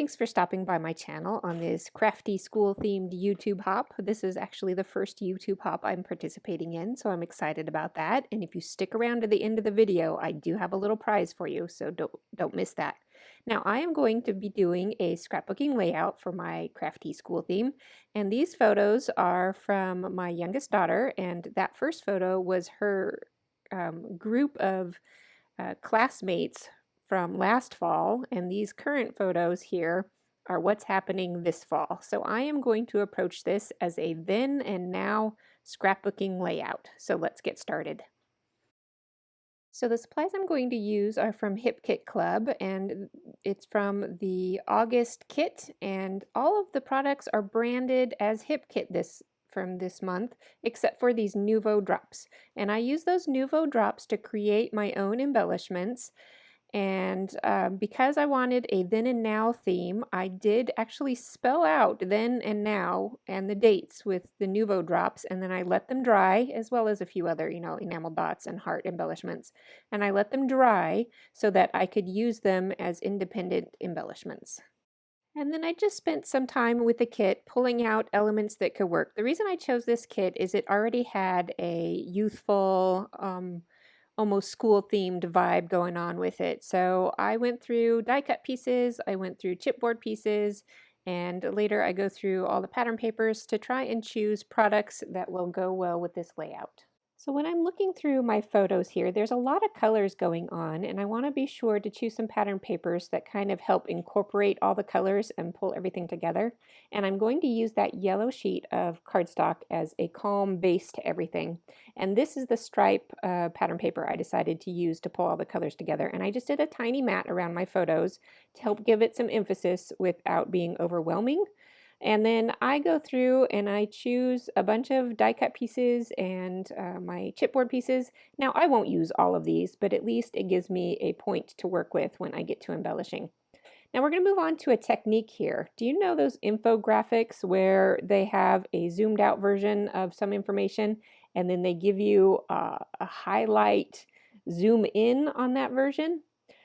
Thanks for stopping by my channel on this crafty school-themed YouTube hop. This is actually the first YouTube hop I'm participating in, so I'm excited about that. And if you stick around to the end of the video, I do have a little prize for you, so don't miss that. Now, I am going to be doing a scrapbooking layout for my crafty school theme, and these photos are from my youngest daughter, and that first photo was her group of classmates from last fall, and these current photos here are what's happening this fall. So I am going to approach this as a then and now scrapbooking layout. So let's get started. So the supplies I'm going to use are from Hip Kit Club, and it's from the August kit, and all of the products are branded as Hip Kit from this month, except for these Nuvo drops. And I use those Nuvo drops to create my own embellishments. And because I wanted a then and now theme, I did actually spell out then and now and the dates with the Nuvo drops, and then I let them dry, as well as a few other, enamel dots and heart embellishments. And I let them dry so that I could use them as independent embellishments. And then I just spent some time with the kit pulling out elements that could work. The reason I chose this kit is it already had a youthful, almost school-themed vibe going on with it. So I went through die-cut pieces, I went through chipboard pieces, and later I go through all the pattern papers to try and choose products that will go well with this layout. So when I'm looking through my photos here, there's a lot of colors going on, and I want to be sure to choose some pattern papers that kind of help incorporate all the colors and pull everything together. And I'm going to use that yellow sheet of cardstock as a calm base to everything. And this is the stripe pattern paper I decided to use to pull all the colors together. And I just did a tiny mat around my photos to help give it some emphasis without being overwhelming. And then I go through and I choose a bunch of die cut pieces and my chipboard pieces. Now I won't use all of these, but at least it gives me a point to work with when I get to embellishing. Now we're going to move on to a technique here. Do you know those infographics where they have a zoomed out version of some information and then they give you a highlight zoom in on that version?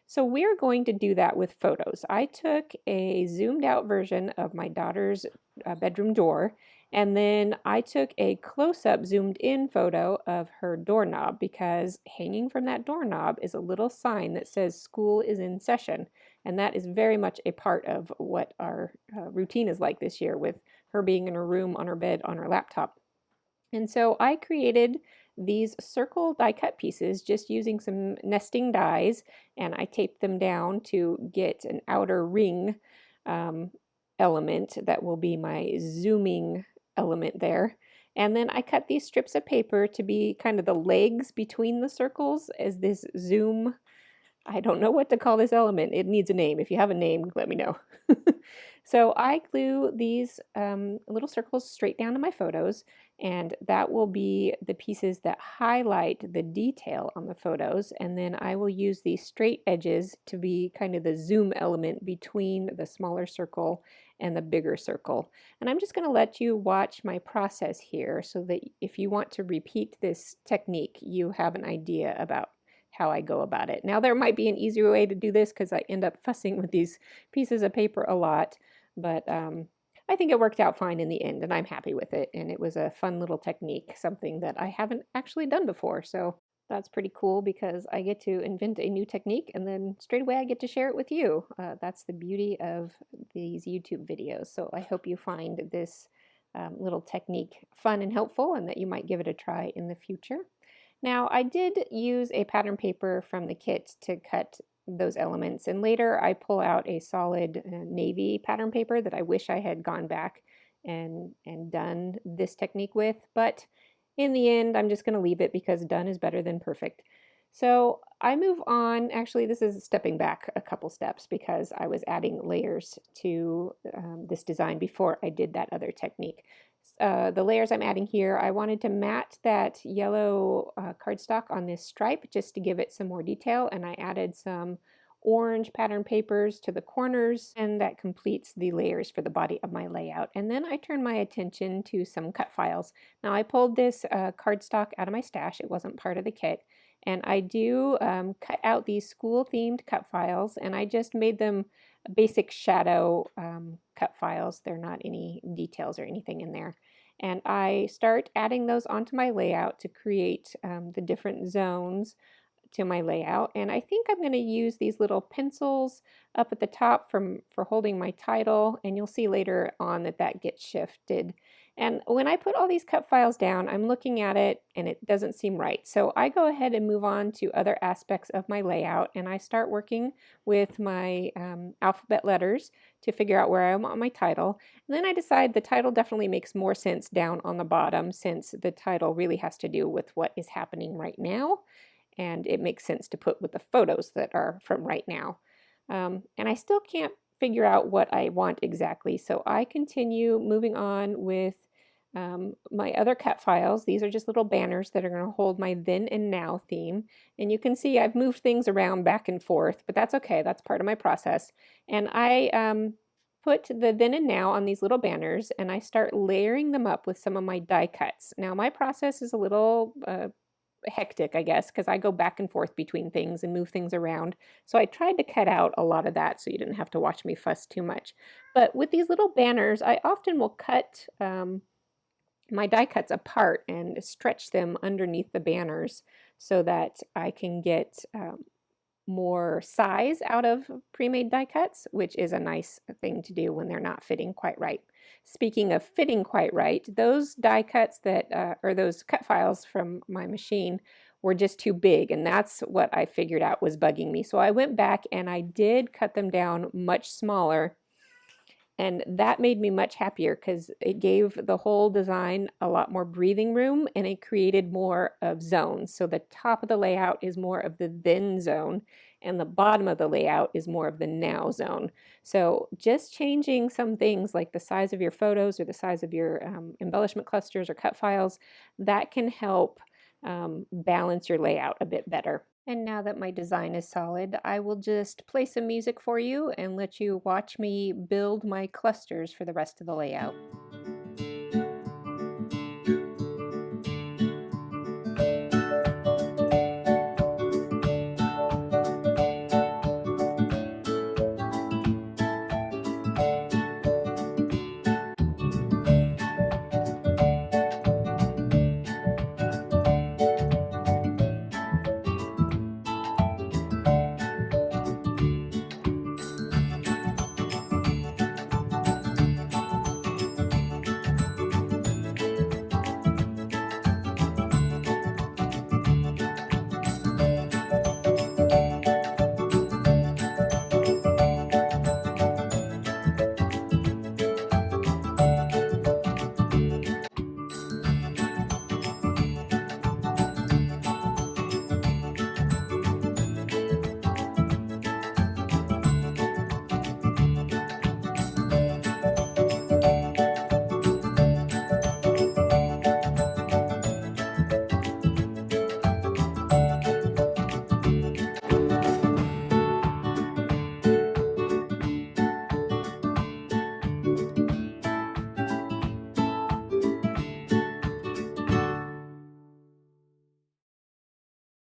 So we're going to do that with photos. I took a zoomed out version of my daughter's bedroom door, and then I took a close-up zoomed in photo of her doorknob, because hanging from that doorknob is a little sign that says school is in session, and that is very much a part of what our routine is like this year, with her being in her room, on her bed, on her laptop. And so I created these circle die cut pieces just using some nesting dies, and I taped them down to get an outer ring element that will be my zooming element there. And then I cut these strips of paper to be kind of the legs between the circles as this zoom. I don't know what to call this element. It needs a name. If you have a name, let me know. So I glue these little circles straight down to my photos, and that will be the pieces that highlight the detail on the photos. And then I will use these straight edges to be kind of the zoom element between the smaller circle and the bigger circle. And I'm just going to let you watch my process here so that if you want to repeat this technique, you have an idea about how I go about it. Now there might be an easier way to do this because I end up fussing with these pieces of paper a lot, but I think it worked out fine in the end, and I'm happy with it, and it was a fun little technique, something that I haven't actually done before, so that's pretty cool because I get to invent a new technique and then straight away I get to share it with you. That's the beauty of these YouTube videos, so I hope you find this little technique fun and helpful, and that you might give it a try in the future. Now, I did use a pattern paper from the kit to cut those elements, and later I pull out a solid navy pattern paper that I wish I had gone back and done this technique with, but in the end I'm just going to leave it because done is better than perfect. So I move on. Actually, this is stepping back a couple steps because I was adding layers to this design before I did that other technique. The layers I'm adding here, I wanted to mat that yellow cardstock on this stripe just to give it some more detail, and I added some orange pattern papers to the corners, and that completes the layers for the body of my layout. And then I turn my attention to some cut files. Now I pulled this cardstock out of my stash. It wasn't part of the kit, and I do cut out these school themed cut files, and I just made them basic shadow cut files. They're not any details or anything in there. And I start adding those onto my layout to create the different zones to my layout. And I think I'm going to use these little pencils up at the top for holding my title, and you'll see later on that that gets shifted. And when I put all these cut files down, I'm looking at it and it doesn't seem right. So I go ahead and move on to other aspects of my layout, and I start working with my alphabet letters to figure out where I want my title. And then I decide the title definitely makes more sense down on the bottom, since the title really has to do with what is happening right now, and it makes sense to put with the photos that are from right now. And I still can't figure out what I want exactly, so I continue moving on with my other cut files. These are just little banners that are going to hold my then and now theme. And you can see I've moved things around back and forth, but that's okay. That's part of my process. And I put the then and now on these little banners, and I start layering them up with some of my die cuts. Now my process is a little hectic, I guess, because I go back and forth between things and move things around. So I tried to cut out a lot of that so you didn't have to watch me fuss too much. But with these little banners, I often will cut my die cuts apart and stretch them underneath the banners so that I can get more size out of pre-made die cuts, which is a nice thing to do when they're not fitting quite right. Speaking of fitting quite right, those die cuts that, or those cut files from my machine were just too big, and that's what I figured out was bugging me. So I went back and I did cut them down much smaller, and that made me much happier because it gave the whole design a lot more breathing room, and it created more of zones. So the top of the layout is more of the then zone, and the bottom of the layout is more of the now zone. So just changing some things like the size of your photos or the size of your embellishment clusters or cut files, that can help balance your layout a bit better. And now that my design is solid, I will just play some music for you and let you watch me build my clusters for the rest of the layout.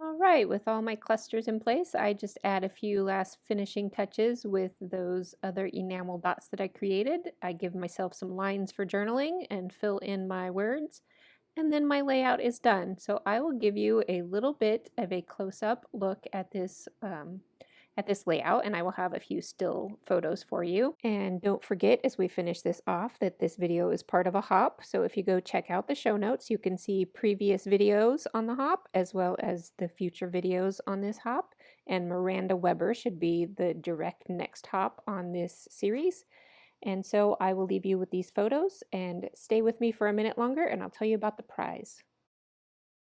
All right, with all my clusters in place, I just add a few last finishing touches with those other enamel dots that I created. I give myself some lines for journaling and fill in my words, and then my layout is done. So I will give you a little bit of a close-up look at this layout, and I will have a few still photos for you. And don't forget, as we finish this off, that this video is part of a hop. So if you go check out the show notes, you can see previous videos on the hop as well as the future videos on this hop. And Miranda Weber should be the direct next hop on this series. And so I will leave you with these photos, and stay with me for a minute longer and I'll tell you about the prize.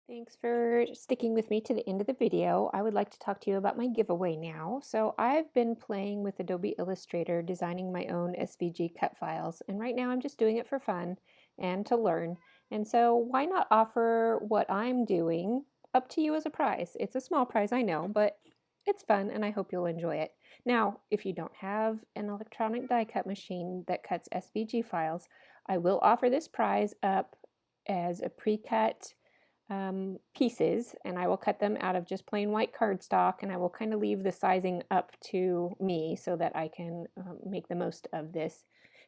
Thanks for sticking with me to the end of the video. I would like to talk to you about my giveaway now. So I've been playing with Adobe Illustrator, designing my own SVG cut files, and right now I'm just doing it for fun and to learn. And so why not offer what I'm doing up to you as a prize? It's a small prize, I know, but it's fun and I hope you'll enjoy it. Now, if you don't have an electronic die cut machine that cuts SVG files, I will offer this prize up as a pre-cut pieces, and I will cut them out of just plain white cardstock, and I will kind of leave the sizing up to me so that I can make the most of this.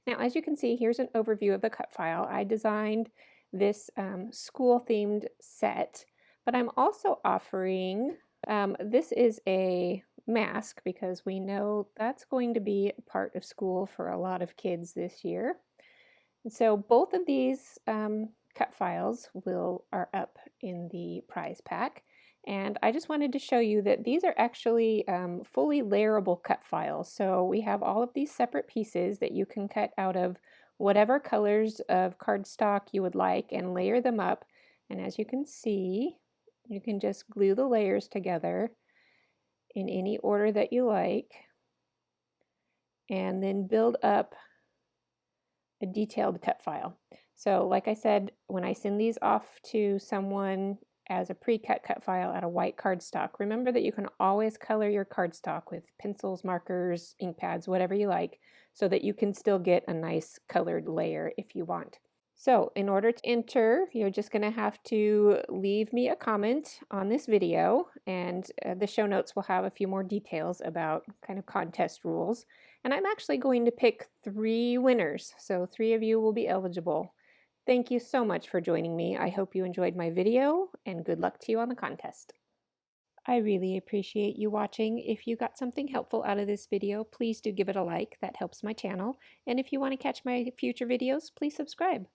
Now, as you can see, here's an overview of the cut file. I designed this school-themed set, but I'm also offering, this is a mask because we know that's going to be a part of school for a lot of kids this year. And so both of these cut files are up in the prize pack, and I just wanted to show you that these are actually fully layerable cut files. So we have all of these separate pieces that you can cut out of whatever colors of cardstock you would like and layer them up, and as you can see, you can just glue the layers together in any order that you like and then build up a detailed cut file. So like I said, when I send these off to someone as a pre-cut cut file out of white cardstock, remember that you can always color your cardstock with pencils, markers, ink pads, whatever you like, so that you can still get a nice colored layer if you want. So in order to enter, you're just going to have to leave me a comment on this video, and the show notes will have a few more details about kind of contest rules. And I'm actually going to pick 3 winners, so 3 of you will be eligible. Thank you so much for joining me. I hope you enjoyed my video, and good luck to you on the contest. I really appreciate you watching. If you got something helpful out of this video, please do give it a like. That helps my channel. And if you want to catch my future videos, please subscribe.